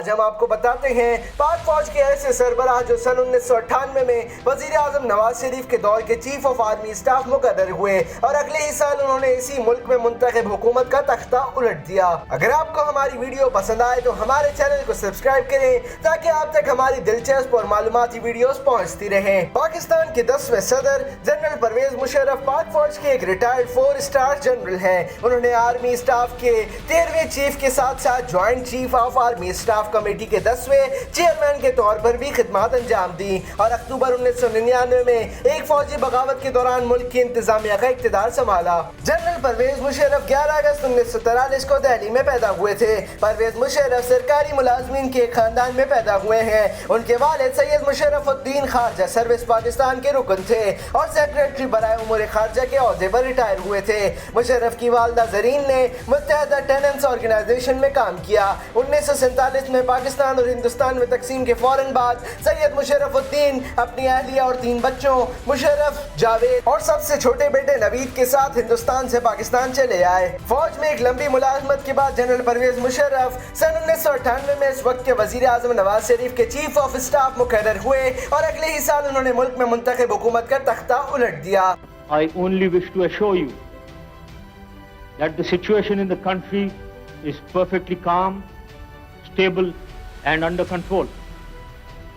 آج ہم آپ کو بتاتے ہیں پاک فوج کے ایسے سربراہ جو سن 1998 میں وزیر اعظم نواز شریف کے دور کے چیف آف آرمی اسٹاف مقرر ہوئے اور اگلے ہی سال انہوں نے اسی ملک میں منتخب حکومت کا تختہ الٹ دیا۔ اگر آپ کو ہماری ویڈیو پسند آئے تو ہمارے چینل کو سبسکرائب کریں تاکہ آپ تک ہماری دلچسپ اور معلوماتی ویڈیوز پہنچتی رہیں۔ پاکستان کے 10ویں صدر جنرل پرویز مشرف پاک فوج کے ایک ریٹائرڈ 4 اسٹار جنرل ہیں۔ انہوں نے آرمی اسٹاف کے 13ویں چیف کے ساتھ ساتھ joint chief of army staff committee کے 10ویں چیئرمین کے طور پر بھی خدمات انجام دی اور اکتوبر 1999 میں ایک فوجی بغاوت کے دوران ملک کی انتظامیہ کا اقتدار سنبھالا۔ جنرل پرویز مشرف 11 اگست 1943 کو دہلی میں پیدا ہوئے تھے۔ پرویز مشرف سرکاری ملازمین کے ایک خاندان میں پیدا ہوئے ہیں۔ ان کے والد سید مشرف الدین خارجہ سروس پاکستان کے رکن تھے اور سیکریٹری برائے امور خارجہ کے عہدے پر ریٹائر ہوئے تھے۔ مشرف کی والدہ زرین نے متحدہ ٹیننٹس آرگنائزیشن میں کام کیا۔ 1947 میں پاکستان اور ہندوستان میں تقسیم کے فوراً بعد سید مشرف الدین اپنی اہلیہ اور 3 بچوں مشرف، جاوید اور سب سے چھوٹے بیٹے نوید کے ساتھ ہندوستان سے پاکستان چلے آئے۔ فوج میں ایک لمبی ملازمت کے بعد جنرل پرویز مشرف سن 1998 میں اس وقت کے وزیر اعظم نواز شریف کے چیف آف اسٹاف مقرر ہوئے اور اگلے ہی سال انہوں نے ملک میں منتخب حکومت کا تختہ الٹ دیا۔ I only wish to assure you that the situation in the country is perfectly calm, stable and under control.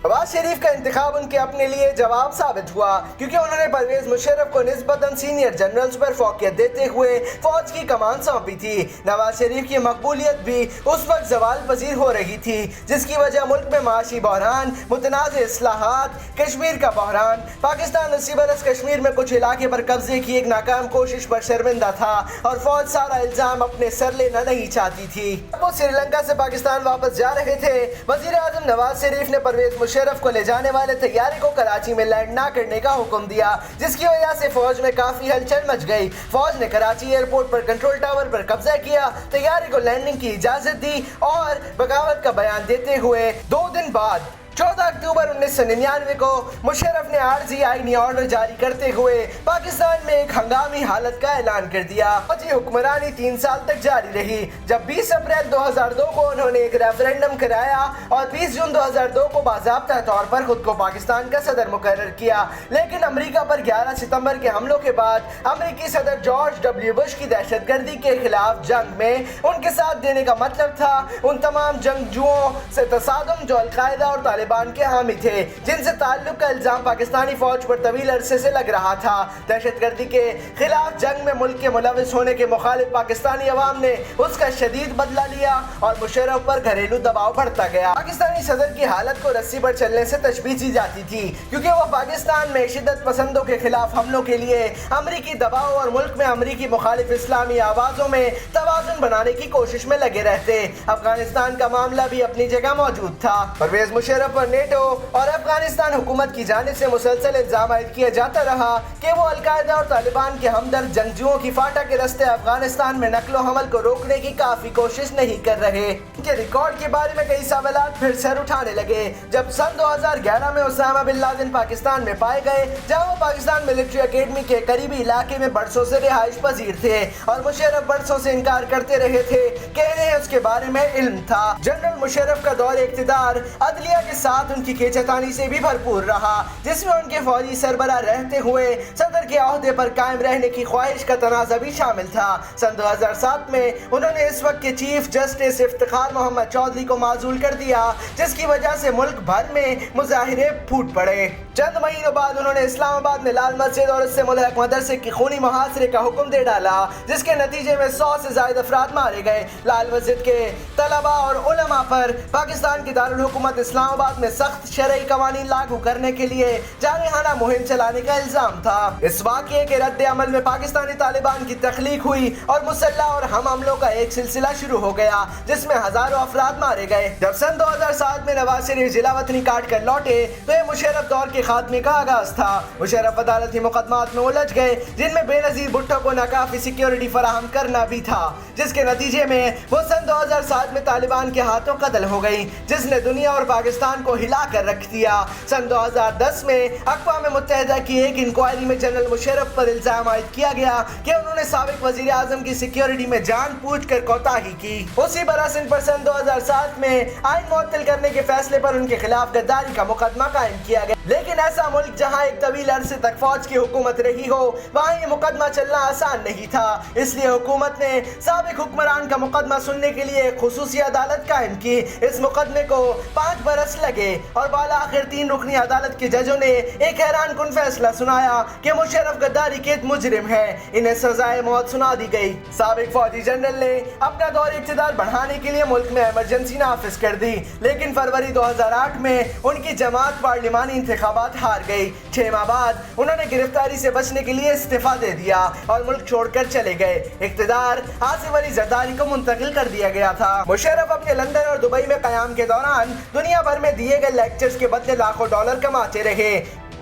Nawaz Sharif کا انتخاب ان کے اپنے لیے جواب ثابت ہوا کیونکہ انہوں نے پرویز مشرف کو نسبتاً سینئر جنرلز پر فوقیت دیتے ہوئے فوج کی کمان سونپی تھی۔ نواز شریف کی مقبولیت بھی اس وقت زوال پذیر ہو رہی تھی جس کی وجہ ملک میں معاشی بحران، متنازع اصلاحات، کشمیر کا بحران، پاکستان 80 برس کشمیر میں کچھ علاقے پر قبضے کی ایک ناکام کوشش پر شرمندہ تھا اور فوج سارا الزام اپنے سر لینا نہیں چاہتی تھی۔ وہ سری لنکا سے پاکستان واپس جا رہے تھے۔ وزیر اعظم نواز شریف نے پرویز مشرف کو لے جانے والے طیارے کو کراچی میں لینڈ نہ کرنے کا حکم دیا جس کی وجہ سے فوج میں کافی ہلچل مچ گئی۔ فوج نے کراچی ایئرپورٹ پر کنٹرول ٹاور پر قبضہ کیا، طیارے کو لینڈنگ کی اجازت دی اور بغاوت کا بیان دیتے ہوئے 2 دن بعد 14 اکتوبر 1999 کو مشرف نے عارضی آئینی آرڈر جاری کرتے ہوئے پاکستان میں ایک ہنگامی حالت کا اعلان کر دیا۔ فوجی حکمرانی 3 سال تک جاری رہی۔ جب 20 اپریل 2002 کو انہوں نے ایک ریفرینڈم کرایا اور 20 جون 2002 کو باضابطہ طور پر خود کو پاکستان کا صدر مقرر کیا، لیکن امریکہ پر 11 ستمبر کے حملوں کے بعد امریکی صدر جارج ڈبلیو بش کی دہشت گردی کے خلاف جنگ میں ان کے ساتھ دینے کا مطلب تھا ان تمام جنگجوؤں سے تصادم جو القاعدہ اور طالبان کے حامی تھے جن سے تعلق کا الزام پاکستانی فوج پر طویل عرصے سے لگ رہا تھا۔ دہشت گردی کے خلاف جنگ میں ملک کے ملوث ہونے کے مخالف پاکستانی عوام نے اس کا شدید بدلہ لیا اور مشرف پر گھریلو دباؤ بڑھتا گیا۔ پاکستانی صدر کی حالت کو رسی پر چلنے سے تشبیہ دی جاتی تھی کیونکہ وہ پاکستان میں شدت پسندوں کے خلاف حملوں کے لیے امریکی دباؤ اور ملک میں امریکی مخالف اسلامی آوازوں میں توازن بنانے کی کوشش میں لگے رہتے۔ افغانستان کا معاملہ بھی اپنی جگہ موجود تھا۔ پرویز مشرف پر نیٹو اور افغانستان حکومت کی جانب سے مسلسل الزام عائد کیا جاتا رہا کہ وہ القاعدہ اور طالبان کے ہمدرد جنگجوؤں کی فاٹا کے رستے افغانستان میں نقل و حمل کو روکنے کی کافی کوشش نہیں کر رہے۔ ان کے ریکارڈ کے بارے میں کئی سوالات پھر سر اٹھانے لگے جب سن 2011 میں اسامہ بن لادن پاکستان میں پائے گئے جہاں وہ پاکستان ملٹری اکیڈمی کے قریبی علاقے میں برسوں سے رہائش پذیر تھے اور مشرف برسوں سے انکار کرتے رہے تھے کہ انہیں اس کے بارے میں علم تھا۔ جنرل مشرف کا دور اقتدار عدلیہ کے ساتھ ان کی کھینچتانی سے بھی بھرپور رہا جس میں ان کے فوجی سربراہ رہتے ہوئے صدر کے عہدے پر قائم رہنے کی خواہش کا تنازع بھی شامل تھا۔ سن 2007 میں انہوں نے اس وقت کے چیف جسٹس افتخار محمد چودھری کو معزول کر دیا جس کی وجہ سے ملک بھر میں مظاہرے پھوٹ پڑے۔ چند مہینوں بعد انہوں نے اسلام آباد میں لال مسجد اور اس سے ملحق مدرسے کی خونی محاصرے کا حکم دے ڈالا جس کے نتیجے میں 100 سے زائد افراد مارے گئے۔ لال مسجد کے طلباء اور علماء پر پاکستان کی دارالحکومت اسلام آباد میں سخت شرعی قوانین لاگو کرنے کے لیے جارحانہ مہم چلانے کا الزام تھا۔ اس واقعے کے رد عمل میں پاکستانی طالبان کی تخلیق ہوئی اور مسلح اور ہم عملوں کا ایک سلسلہ شروع ہو گیا جس میں ہزاروں افراد مارے گئے۔ جب سن 2007 میں نواز شریف ضلع وطنی کاٹ کر لوٹے تو یہ مشرف دور کے خاتمے کا آغاز تھا۔ مشرف عدالتی مقدمات میں الجھ گئے جن میں بے نظیر بھٹو کو ناکافی سیکیورٹی فراہم کرنا بھی تھا جس کے نتیجے میں وہ سن 2007 میں طالبان کے ہاتھوں قتل ہو گئی جس نے دنیا اور پاکستان حکمران کو ہلا کر رکھ دیا۔ سن 2010 میں اقوام متحدہ کی ایک انکوائری میں جنرل مشرف پر الزام عائد کیا گیا کہ انہوں نے سابق وزیر اعظم کی سیکیورٹی میں جان بوجھ کر کوتاہی کی۔ اسی برس ان پر سن 2007 میں آئین معطل کرنے کے فیصلے پر ان کے خلاف غداری کا مقدمہ قائم کیا گیا، لیکن ایسا ملک جہاں ایک طویل عرصے تک فوج کی حکومت رہی ہو وہاں یہ مقدمہ چلنا آسان نہیں تھا، اس لیے حکومت نے سابق حکمران کا مقدمہ سننے کے لیے ایک خصوصی عدالت قائم کی۔ اس مقدمے کو 5 برس لگے اور بالآخر 3 رکنی عدالت کے ججوں نے ایک حیران کن فیصلہ سنایا کہ مشرف غداری کے مجرم ہیں، انہیں سزائے موت سنا دی گئی۔ سابق فوجی جنرل نے اپنا دور اقتدار بڑھانے کے لیے ملک میں ایمرجنسی نافذ کر دی، لیکن فروری 2008 میں ان کی جماعت پارلیمانی انتخابات ہار گئی۔ 6 ماہ بعد انہوں نے گرفتاری سے بچنے کے لیے استعفیٰ دے دیا اور ملک چھوڑ کر چلے گئے۔ اقتدار آصف علی زرداری کو منتقل کر دیا گیا تھا۔ مشرف اپنے لندن اور دبئی میں قیام کے دوران دنیا بھر میں دیے گئے لیکچرز کے بدلے لاکھوں ڈالر کماتے رہے،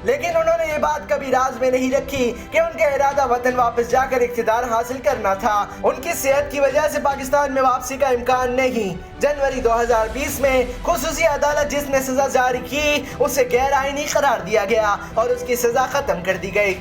لیکن انہوں نے یہ بات کبھی راز میں نہیں رکھی کہ ان کا ارادہ وطن واپس جا کر اقتدار حاصل کرنا تھا۔ ان کی صحت کی وجہ سے پاکستان میں واپسی کا امکان نہیں۔ جنوری 2020 میں خصوصی عدالت جس نے سزا جاری کی اسے غیر آئینی قرار دیا گیا اور اس کی سزا ختم کر دی گئی۔